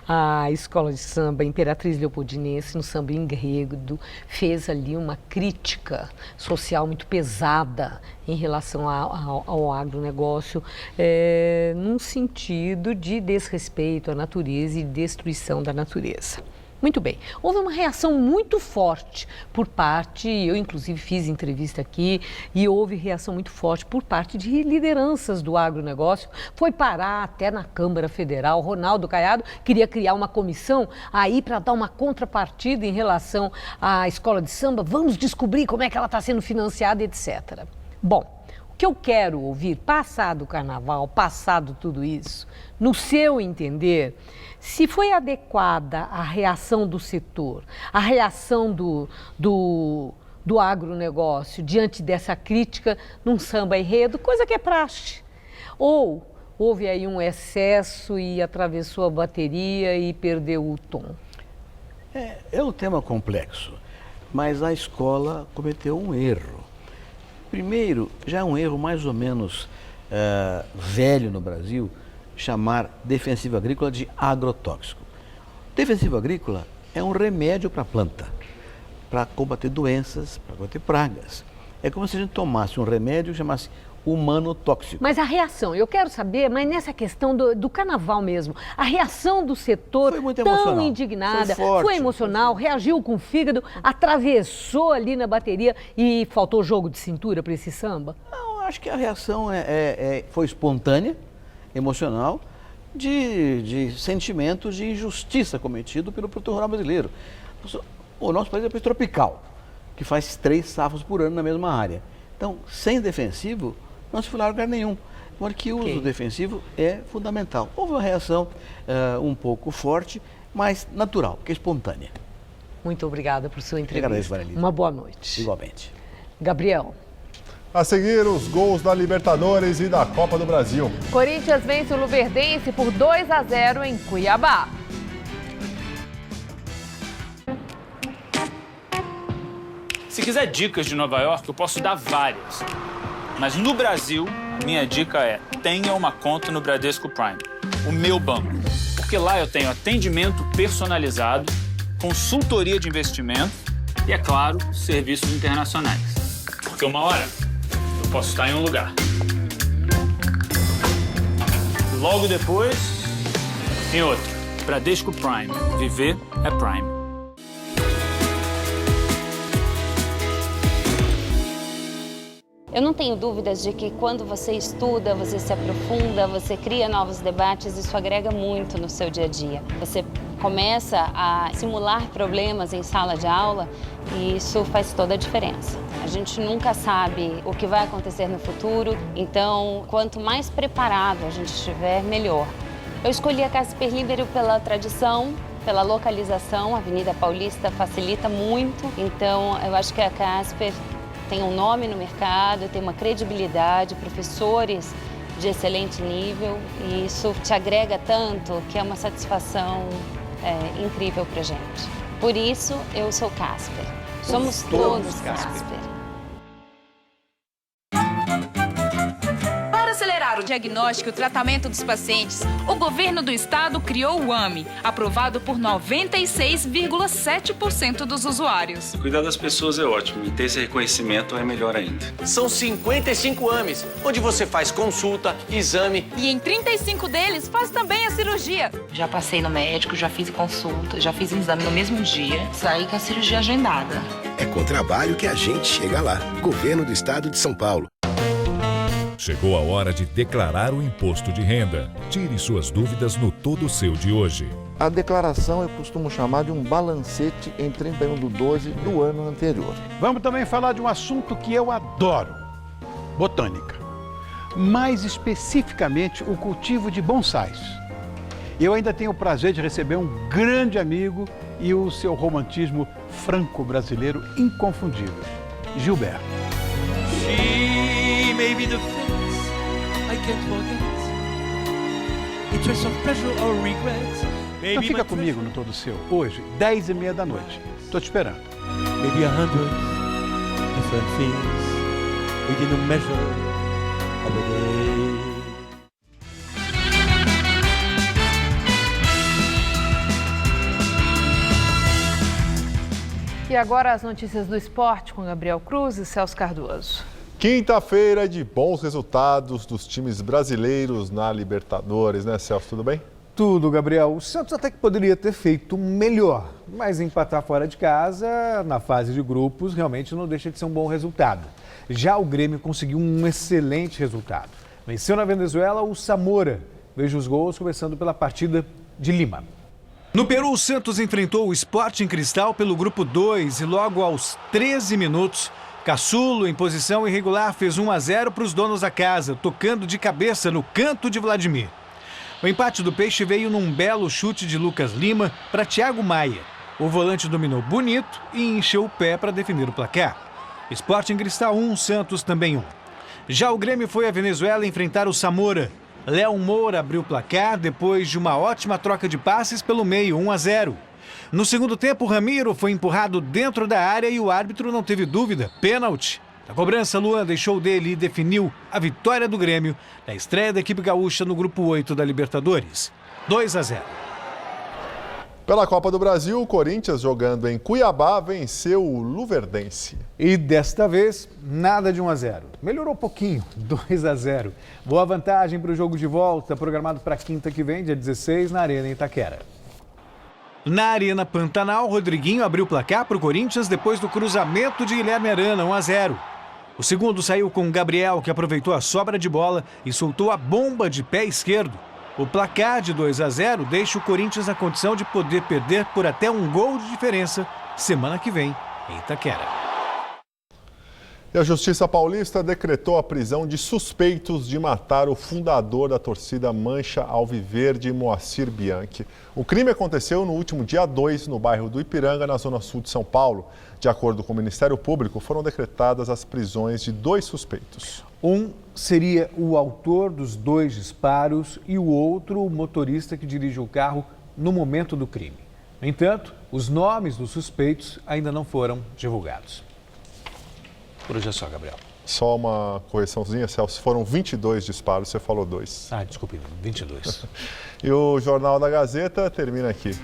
A escola de samba Imperatriz Leopoldinense, no samba Enredo, fez ali uma crítica social muito pesada em relação ao agronegócio, num sentido de desrespeito à natureza e destruição da natureza. Muito bem, houve uma reação muito forte por parte, eu inclusive fiz entrevista aqui, e houve reação muito forte por parte de lideranças do agronegócio, foi parar até na Câmara Federal. Ronaldo Caiado queria criar uma comissão aí para dar uma contrapartida em relação à escola de samba, vamos descobrir como é que ela está sendo financiada, etc. Bom, o que eu quero ouvir, passado o carnaval, passado tudo isso, no seu entender, se foi adequada a reação do setor, a reação do agronegócio diante dessa crítica num samba enredo, coisa que é praxe. Ou houve aí um excesso e atravessou a bateria e perdeu o tom? É um tema complexo, mas a escola cometeu um erro. Primeiro, já é um erro mais ou menos velho no Brasil, chamar defensivo agrícola de agrotóxico. Defensivo agrícola é um remédio para a planta, para combater doenças, para combater pragas. É como se a gente tomasse um remédio que chamasse humanotóxico. Mas a reação, eu quero saber, mas nessa questão do carnaval mesmo, a reação do setor tão indignada, foi emocional, reagiu com o fígado, atravessou ali na bateria e faltou jogo de cintura para esse samba? Não, acho que a reação foi espontânea, emocional, de sentimento de injustiça cometido pelo produtor rural brasileiro. O nosso país é um país tropical, que faz 3 safras por ano na mesma área. Então, sem defensivo, não se foi a lugar nenhum. Porque o uso defensivo é fundamental. Houve uma reação um pouco forte, mas natural, que é espontânea. Muito obrigada por sua entrevista. Agradeço, uma boa noite. Igualmente. Gabriel. A seguir, os gols da Libertadores e da Copa do Brasil. Corinthians vence o Luverdense por 2-0 em Cuiabá. Se quiser dicas de Nova York, eu posso dar várias. Mas no Brasil, a minha dica é: tenha uma conta no Bradesco Prime, o meu banco. Porque lá eu tenho atendimento personalizado, consultoria de investimento e, é claro, serviços internacionais. Porque uma hora eu posso estar em um lugar. Logo depois, em outro. Bradesco Prime. Viver é Prime. Eu não tenho dúvidas de que quando você estuda, você se aprofunda, você cria novos debates, isso agrega muito no seu dia a dia. Você começa a simular problemas em sala de aula e isso faz toda a diferença. A gente nunca sabe o que vai acontecer no futuro, então quanto mais preparado a gente estiver, melhor. Eu escolhi a Casper Libero pela tradição, pela localização, a Avenida Paulista facilita muito, então eu acho que a Casper tem um nome no mercado, tem uma credibilidade, professores de excelente nível e isso te agrega tanto que é uma satisfação incrível pra gente. Por isso, eu sou Casper. Somos todos Casper. Para acelerar o diagnóstico e o tratamento dos pacientes, o governo do estado criou o AME, aprovado por 96,7% dos usuários. Cuidar das pessoas é ótimo e ter esse reconhecimento é melhor ainda. São 55 AMEs, onde você faz consulta, exame. E em 35 deles faz também a cirurgia. Já passei no médico, já fiz consulta, já fiz exame no mesmo dia, saí com a cirurgia agendada. É com trabalho que a gente chega lá. Governo do Estado de São Paulo. Chegou a hora de declarar o imposto de renda. Tire suas dúvidas no Todo Seu de hoje. A declaração eu costumo chamar de um balancete em 31/12 do ano anterior. Vamos também falar de um assunto que eu adoro: botânica. Mais especificamente, o cultivo de bonsais. Eu ainda tenho o prazer de receber um grande amigo e o seu romantismo franco-brasileiro inconfundível, Gilberto. She may be the face I can't forget. In trace of pleasure or regret. Então fica comigo no Todo Seu, hoje, 10h30 da noite. Tô te esperando. Maybe 100 different things within a measure of a day. E agora as notícias do esporte com Gabriel Cruz e Celso Cardoso. Quinta-feira de bons resultados dos times brasileiros na Libertadores, né, Celso? Tudo bem? Tudo, Gabriel. O Santos até que poderia ter feito melhor, mas empatar fora de casa, na fase de grupos, realmente não deixa de ser um bom resultado. Já o Grêmio conseguiu um excelente resultado. Venceu na Venezuela o Samora. Veja os gols começando pela partida de Lima. No Peru, o Santos enfrentou o Sporting Cristal pelo grupo 2 e logo aos 13 minutos, Caçulo, em posição irregular, fez 1-0 para os donos da casa, tocando de cabeça no canto de Vladimir. O empate do Peixe veio num belo chute de Lucas Lima para Thiago Maia. O volante dominou bonito e encheu o pé para definir o placar. Sporting Cristal 1, Santos também 1. Já o Grêmio foi à Venezuela enfrentar o Samora. Léo Moura abriu o placar depois de uma ótima troca de passes pelo meio, 1-0. No segundo tempo, Ramiro foi empurrado dentro da área e o árbitro não teve dúvida, pênalti. Na cobrança, Luan deixou dele e definiu a vitória do Grêmio na estreia da equipe gaúcha no grupo 8 da Libertadores, 2-0. Pela Copa do Brasil, o Corinthians, jogando em Cuiabá, venceu o Luverdense. E desta vez, nada de 1-0. Melhorou um pouquinho, 2-0. Boa vantagem para o jogo de volta, programado para quinta que vem, dia 16, na Arena em Itaquera. Na Arena Pantanal, Rodriguinho abriu o placar para o Corinthians depois do cruzamento de Guilherme Arana, 1-0. O segundo saiu com Gabriel, que aproveitou a sobra de bola e soltou a bomba de pé esquerdo. O placar de 2-0 deixa o Corinthians na condição de poder perder por até um gol de diferença semana que vem em Itaquera. E a Justiça Paulista decretou a prisão de suspeitos de matar o fundador da torcida Mancha Alviverde, Moacir Bianchi. O crime aconteceu no último dia 2, no bairro do Ipiranga, na zona sul de São Paulo. De acordo com o Ministério Público, foram decretadas as prisões de 2 suspeitos. Um seria o autor dos 2 disparos e o outro o motorista que dirige o carro no momento do crime. No entanto, os nomes dos suspeitos ainda não foram divulgados. Por hoje é só, Gabriel. Só uma correçãozinha, Celso. Foram 22 disparos, você falou 2. Ah, desculpe, 22. E o Jornal da Gazeta termina aqui.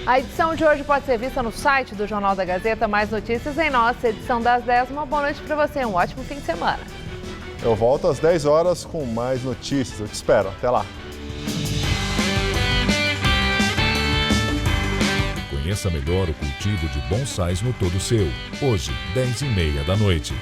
A edição de hoje pode ser vista no site do Jornal da Gazeta. Mais notícias em nossa edição das 10. Uma boa noite para você, um ótimo fim de semana. Eu volto às 10 horas com mais notícias. Eu te espero. Até lá. Conheça melhor o cultivo de bonsais no Todo Seu. Hoje, 10h30 da noite.